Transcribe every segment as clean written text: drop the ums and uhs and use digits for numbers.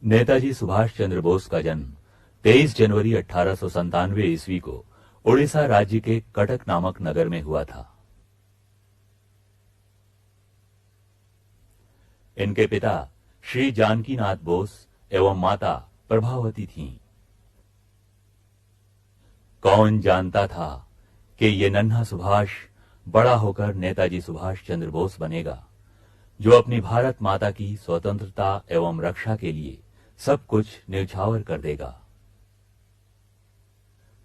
नेताजी सुभाष चंद्र बोस का जन्म 23 जनवरी 1897 ईस्वी को उड़ीसा राज्य के कटक नामक नगर में हुआ था। इनके पिता श्री जानकीनाथ बोस एवं माता प्रभावती थीं। कौन जानता था कि ये नन्हा सुभाष बड़ा होकर नेताजी सुभाष चंद्र बोस बनेगा, जो अपनी भारत माता की स्वतंत्रता एवं रक्षा के लिए सब कुछ न्यौछावर कर देगा।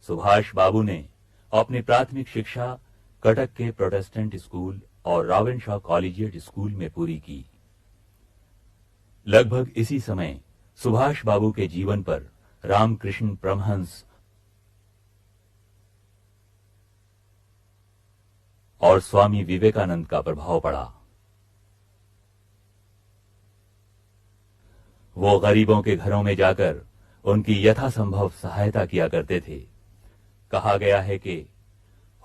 सुभाष बाबू ने अपनी प्राथमिक शिक्षा कटक के प्रोटेस्टेंट स्कूल और रावेनशॉ कॉलेजिएट स्कूल में पूरी की। लगभग इसी समय सुभाष बाबू के जीवन पर रामकृष्ण परमहंस और स्वामी विवेकानंद का प्रभाव पड़ा। वो गरीबों के घरों में जाकर उनकी यथासंभव सहायता किया करते थे। कहा गया है कि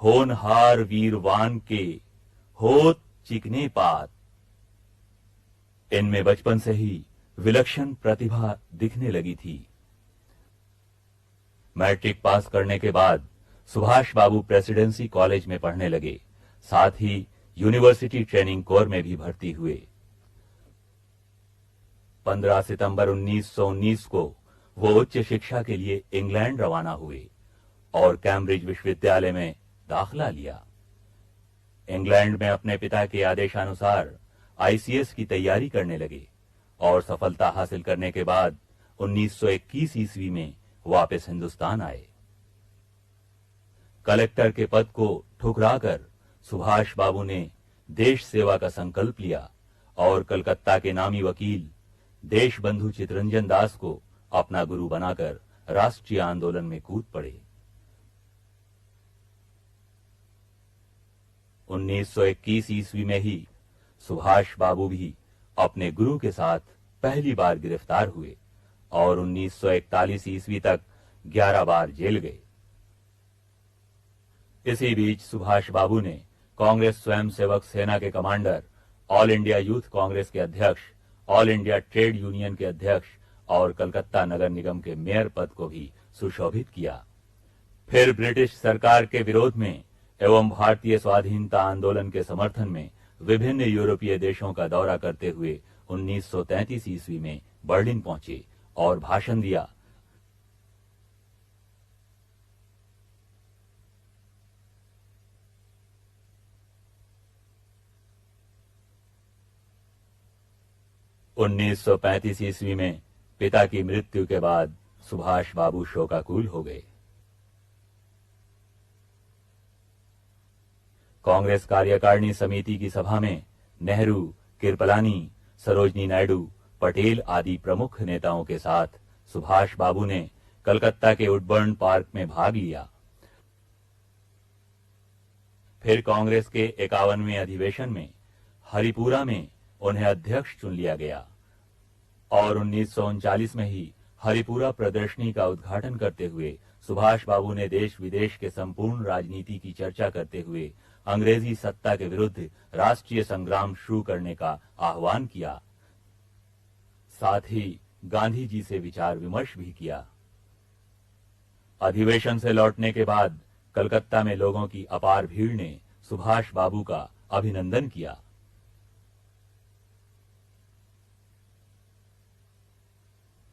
होनहार वीरवान के होत चिकने पात। इनमें बचपन से ही विलक्षण प्रतिभा दिखने लगी थी। मैट्रिक पास करने के बाद सुभाष बाबू प्रेसिडेंसी कॉलेज में पढ़ने लगे। साथ ही यूनिवर्सिटी ट्रेनिंग कोर में भी भर्ती हुए। 15 सितंबर 1919 को वो उच्च शिक्षा के लिए इंग्लैंड रवाना हुए और कैम्ब्रिज विश्वविद्यालय में दाखिला लिया। इंग्लैंड में अपने पिता के आदेशानुसार आईसीएस की तैयारी करने लगे और सफलता हासिल करने के बाद 1921 ईस्वी में वापस हिंदुस्तान आए। कलेक्टर के पद को ठुकराकर सुभाष बाबू ने देश सेवा का संकल्प लिया और कलकत्ता के नामी वकील देशबंधु चितरंजन दास को अपना गुरु बनाकर राष्ट्रीय आंदोलन में कूद पड़े। 1921 ईस्वी में ही सुभाष बाबू भी अपने गुरु के साथ पहली बार गिरफ्तार हुए और 1941 ईस्वी तक 11 बार जेल गए। इसी बीच सुभाष बाबू ने कांग्रेस स्वयंसेवक सेना के commander, all India youth Congress के अध्यक्ष, ऑल इंडिया ट्रेड यूनियन के अध्यक्ष और कलकत्ता नगर निगम के मेयर पद को भी सुशोभित किया। फिर ब्रिटिश सरकार के विरोध में एवं भारतीय स्वाधीनता आंदोलन के समर्थन में विभिन्न यूरोपीय देशों का दौरा करते हुए 1933 ईस्वी में बर्लिन पहुंचे और भाषण दिया। उन्नीस ईस्वी में पिता की मृत्यु के बाद सुभाष बाबू शोकाकुल हो गए। कांग्रेस कार्यकारिणी समिति की सभा में नेहरू, कृपलानी, सरोजनी नायडू, पटेल आदि प्रमुख नेताओं के साथ सुभाष बाबू ने कलकत्ता के वुडबर्न पार्क में भाग लिया। फिर कांग्रेस के 51वें अधिवेशन में हरिपुरा में उन्हें अध्यक्ष चुन लिया गया और 1939 में ही हरिपुरा प्रदर्शनी का उद्घाटन करते हुए सुभाष बाबू ने देश विदेश के संपूर्ण राजनीति की चर्चा करते हुए अंग्रेजी सत्ता के विरुद्ध राष्ट्रीय संग्राम शुरू करने का आह्वान किया। साथ ही गांधी जी से विचार विमर्श भी किया। अधिवेशन से लौटने के बाद कलकत्ता में लोगों की अपार भीड़ ने सुभाष बाबू का अभिनंदन किया।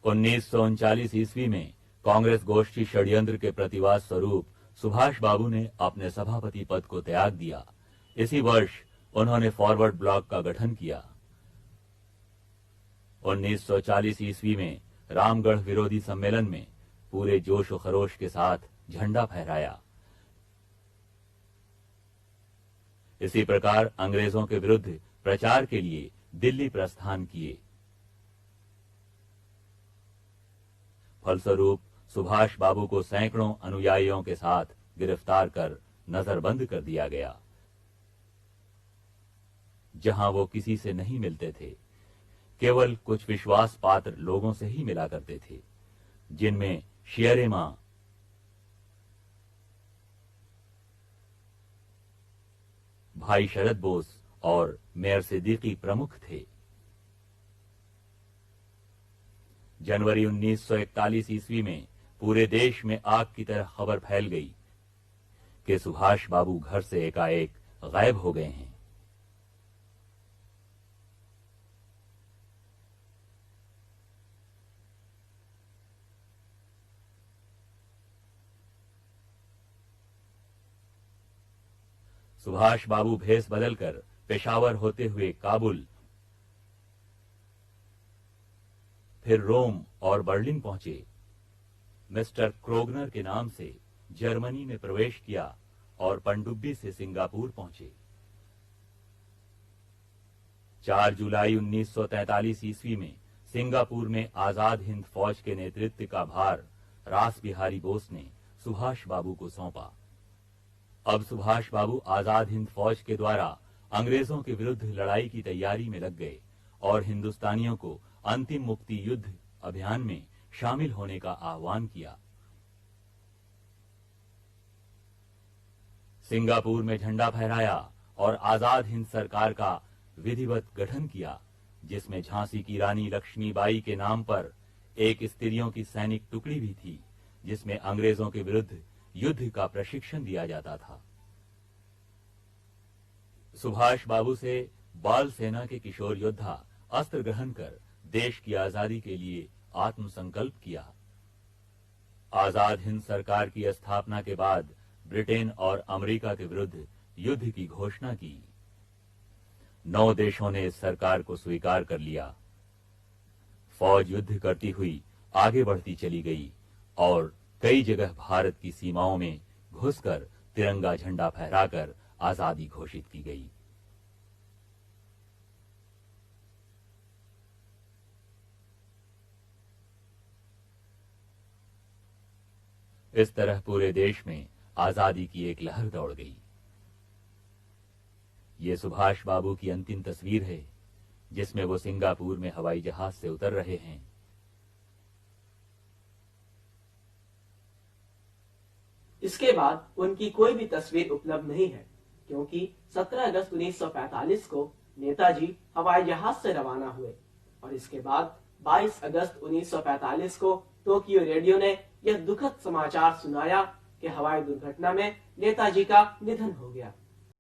1939 ईस्वी में कांग्रेस गोष्ठी षड्यंत्र के प्रतिवाद स्वरूप सुभाष बाबू ने अपने सभापति पद को त्याग दिया। इसी वर्ष उन्होंने फॉरवर्ड ब्लॉक का गठन किया। 1940 ईस्वी में रामगढ़ विरोधी सम्मेलन में पूरे जोश और खरोश के साथ झंडा फहराया। इसी प्रकार अंग्रेजों के विरुद्ध प्रचार के लिए दिल्ली प्रस्थान किए। फलस्वरूप सुभाष बाबू को सैकड़ों अनुयायियों के साथ गिरफ्तार कर नजरबंद कर दिया गया। जहां वो किसी से नहीं मिलते थे, केवल कुछ विश्वास पात्र लोगों से ही मिला करते थे, जिनमें शेरे मां, भाई शरद बोस और मेयर सिद्दीकी प्रमुख थे। जनवरी 1941 ईस्वी में पूरे देश में आग की तरह खबर फैल गई कि सुभाष बाबू घर से एकाएक गायब हो गए हैं। सुभाष बाबू भेष बदलकर पेशावर होते हुए काबुल, फिर रोम और बर्लिन पहुंचे। मिस्टर क्रोगनर के नाम से जर्मनी में प्रवेश किया और पनडुब्बी से सिंगापुर पहुंचे। 4 जुलाई 1943 ईस्वी में सिंगापुर में आजाद हिंद फौज के नेतृत्व का भार रास बिहारी बोस ने सुभाष बाबू को सौंपा। अब सुभाष बाबू आजाद हिंद फौज के द्वारा अंग्रेजों के विरुद्ध लड़ाई की तैयारी में लग गए और हिंदुस्तानियों को अंतिम मुक्ति युद्ध अभियान में शामिल होने का आह्वान किया। सिंगापुर में झंडा फहराया और आजाद हिंद सरकार का विधिवत गठन किया, जिसमें झांसी की रानी लक्ष्मीबाई के नाम पर एक स्त्रियों की सैनिक टुकड़ी भी थी, जिसमें अंग्रेजों के विरुद्ध युद्ध का प्रशिक्षण दिया जाता था। सुभाष बाबू से बाल सेना के किशोर योद्धा अस्त्र ग्रहण कर देश की आजादी के लिए आत्मसंकल्प किया। आजाद हिंद सरकार की स्थापना के बाद ब्रिटेन और अमेरिका के विरुद्ध युद्ध की घोषणा की। 9 देशों ने इस सरकार को स्वीकार कर लिया। फौज युद्ध करती हुई आगे बढ़ती चली गई और कई जगह भारत की सीमाओं में घुसकर तिरंगा झंडा फहराकर आजादी घोषित की गई। इस तरह पूरे देश में आजादी की एक लहर दौड़ गई। ये सुभाष बाबू की अंतिम तस्वीर है, जिसमें वो सिंगापुर में हवाई जहाज से उतर रहे हैं। इसके बाद उनकी कोई भी तस्वीर उपलब्ध नहीं है, क्योंकि 17 अगस्त 1945 को नेताजी हवाई जहाज से रवाना हुए और इसके बाद 22 अगस्त 1945 को टोक्यो रेडियो ने यह दुखद समाचार सुनाया कि हवाई दुर्घटना में नेताजी का निधन हो गया।